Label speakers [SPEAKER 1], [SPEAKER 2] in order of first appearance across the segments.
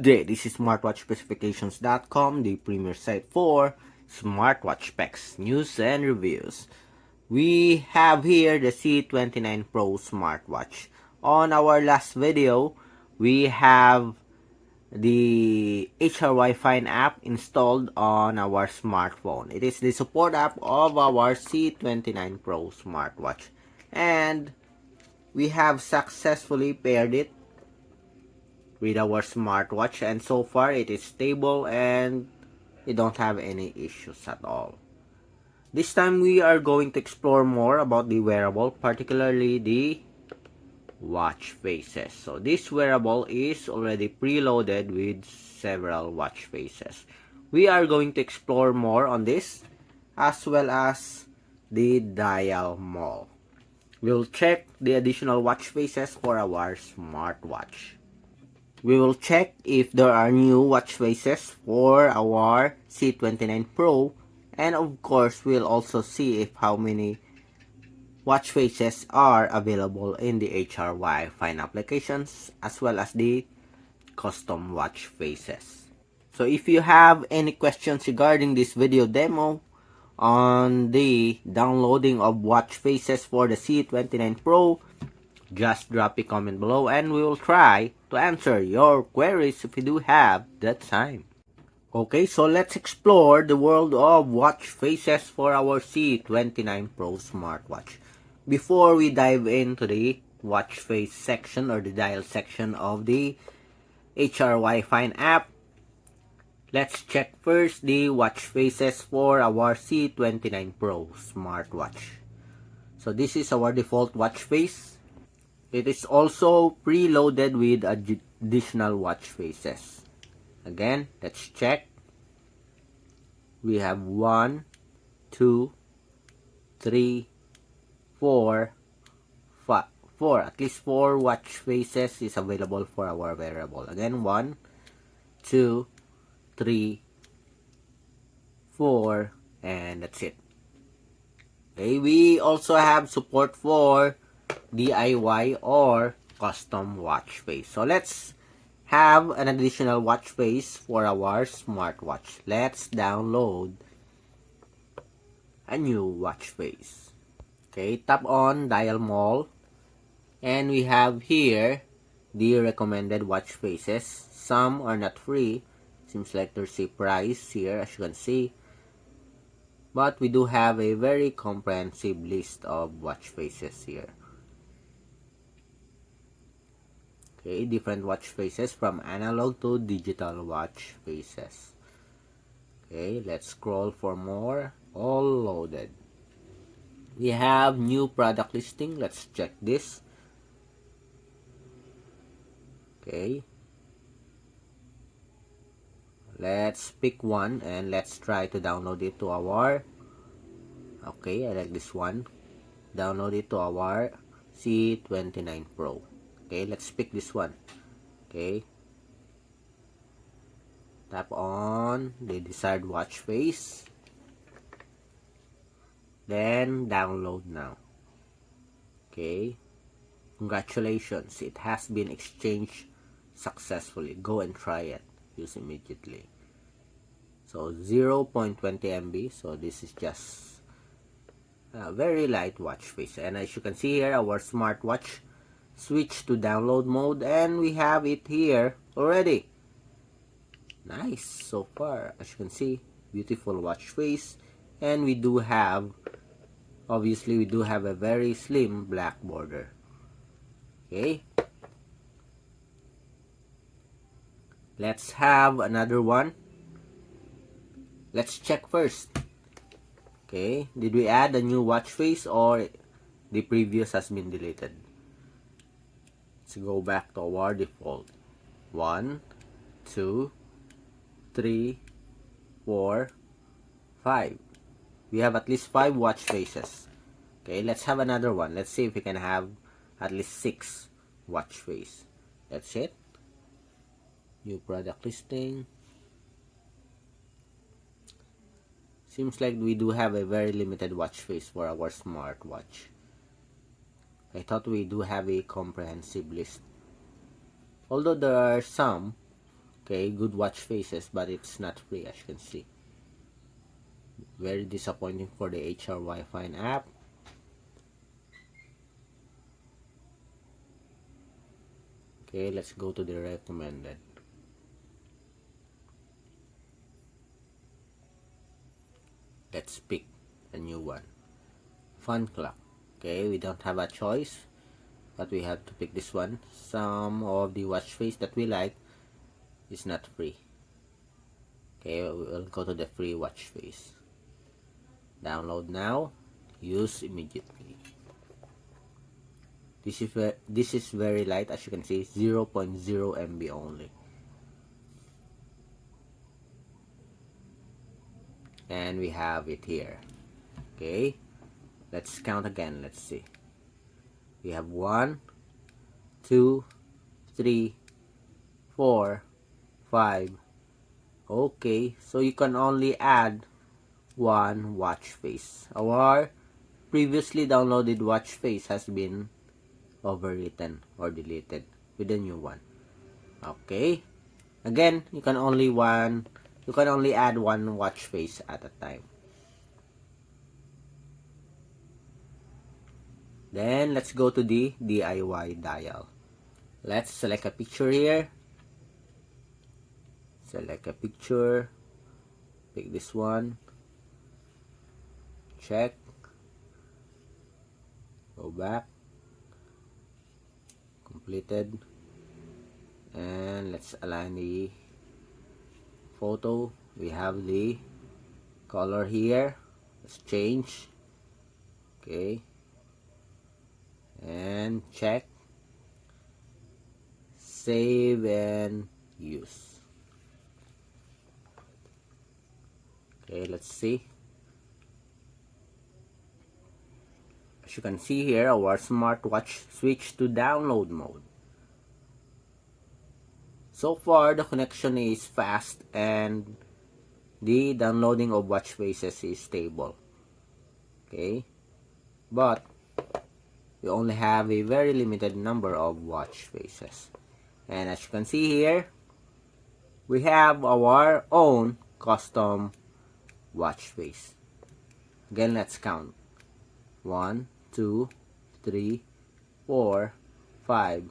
[SPEAKER 1] day, this is smartwatchspecifications.com, the premier site for smartwatch specs, news, and reviews. We have here the C29 Pro smartwatch. On our last video, we have the HRYFINE app installed on our smartphone. It is the support app of our C29 Pro smartwatch. And we have successfully paired it with our smartwatch, and so far it is stable and we don't have any issues at all. This time we are going to explore more about the wearable, particularly the watch faces. So this wearable is already preloaded with several watch faces. We are going to explore more on this as well as the dial mall. We'll check the additional watch faces for our smartwatch. We will check if there are new watch faces for our C29 Pro, and of course we'll also see if how many watch faces are available in the HRYFINE applications as well as the custom watch faces. So if you have any questions regarding this video demo on the downloading of watch faces for the C29 Pro, just drop a comment below and we will try to answer your queries if you do have the time. Okay, so let's explore the world of watch faces for our C29 Pro smartwatch. Before we dive into the watch face section or the dial section of the HRYFINE app, let's check first the watch faces for our C29 Pro smartwatch. So this is our default watch face. It is also preloaded with additional watch faces. Again, let's check. We have 1, 2, 3, 4, 5, 4. At least 4 watch faces is available for our wearable. Again, 1, 2, 3, 4, and that's it. Okay, we also have support for DIY or custom watch face. So let's have an additional watch face for our smartwatch. Let's download a new watch face. Okay, tap on dial mall and we have here the recommended watch faces. Some are not free. Seems like there's a price here, as you can see. But we do have a very comprehensive list of watch faces here. Okay, different watch faces from analog to digital watch faces. Okay, let's scroll for more. All loaded. We have new product listing. Let's check this. Okay. Let's pick one and let's try to download it to our... Okay, I like this one. Download it to our C29 Pro. Okay, let's pick this one. Okay. Tap on the desired watch face. Then download now. Okay. Congratulations, it has been exchanged successfully. Go and try it. Use immediately. So 0.20 MB. So this is just a very light watch face. And as you can see here, our smartwatch switch to download mode and we have it here already. Nice so far. As you can see, beautiful watch face, and we do have, obviously we do have a very slim black border. Okay, let's have another one. Let's check first. Okay, did we add a new watch face or the previous has been deleted? Let's go back to our default. 1, 2, 3, 4, 5. We have at least 5 watch faces. Okay, let's have another one. Let's see if we can have at least 6 watch face. That's it. New product listing. Seems like we do have a very limited watch face for our smartwatch. I thought we do have a comprehensive list. Although there are some Okay, good watch faces, but it's not free, as you can see. Very disappointing for the HRYFINE app. Okay, let's go to the recommended. Let's pick a new one. Fun clock. Okay, we don't have a choice, but we have to pick this one. Some of the watch face that we like is not free. Okay, we'll go to the free watch face. Download now, use immediately. This is very light, as you can see, 0.0 MB only. And we have it here. Okay, let's count again. Let's see. We have 1, 2, 3, 4, 5. Okay, so you can only add one watch face. Our previously downloaded watch face has been overwritten or deleted with a new one. Okay, again, you can only add one watch face at a time. Then let's go to the DIY dial. Let's select a picture here. Select a picture. Pick this one. Check. Go back. Completed. And let's align the photo. We have the color here. Let's change. Okay. And check. Save and use. Okay, let's see. As you can see here, our smartwatch switched to download mode. So far, the connection is fast and the downloading of watch faces is stable. Okay, but we only have a very limited number of watch faces. And as you can see here, we have our own custom watch face. Again, let's count. 1, 2, 3, 4, 5,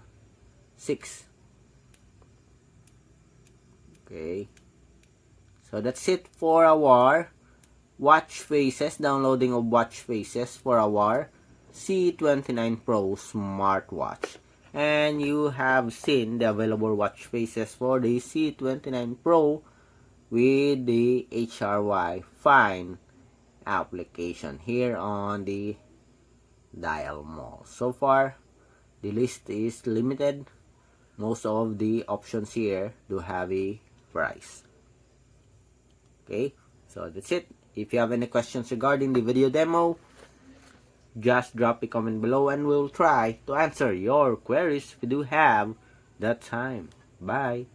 [SPEAKER 1] 6. Okay, so that's it for our watch faces, downloading of watch faces for our C29 Pro smartwatch. And you have seen the available watch faces for the C29 Pro with the HRYFINE application here on the Dial Mall. So far, the list is limited. Most of the options here do have a price. Okay, so that's it. If you have any questions regarding the video demo, just drop a comment below and we'll try to answer your queries if you do have that time. Bye.